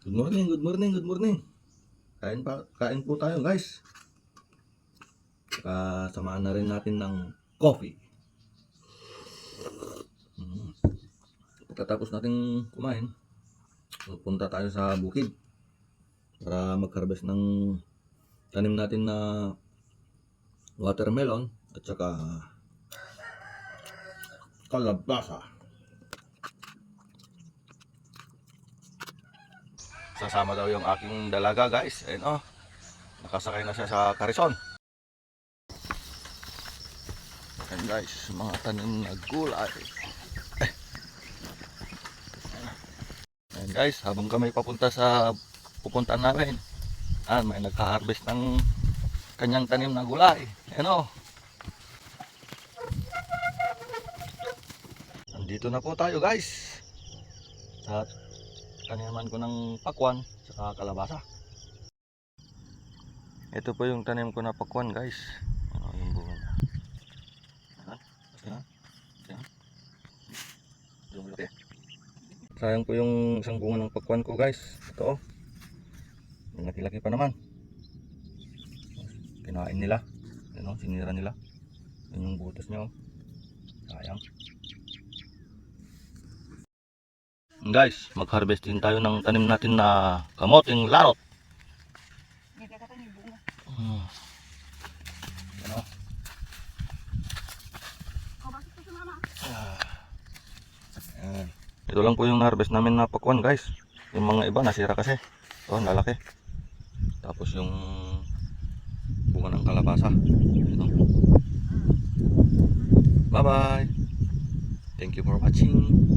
Good morning, good morning, good morning. Kain po tayo guys. Saka samahan na rin natin ng coffee. Pagkatapos natin kumain, pupunta tayo sa bukid para mag-harvest ng tanim natin na watermelon at saka kalabasa. Sasama daw yung aking dalaga guys. Ayun oh, nakasakay na siya sa karison. Ayan guys, mga tanim na gulay. Ayan guys, habang kami papunta sa pupuntahan namin, may nagka-harvest ng kanyang tanim na gulay. Ayan o. Nandito na po tayo guys sa taniman ko ng pakwan sa kalabasa. Ito po yung tanim ko na pakwan guys. Ano yung bunga niya? Sayang po yung isang bunga ng pakwan ko guys. Ito oh. Laki-laki pa naman. Kinain nila. Ano, sinira nila. Yan yung butas niya oh. Sayang. Guys, mag-harvest din tayo ng tanim natin na kamoting larot. Ano? Ito lang po yung harvest namin na pakwan guys. Yung mga iba nasira kasi. Ito, lalaki. Tapos yung bunga ng kalabasa. Bye bye. Thank you for watching.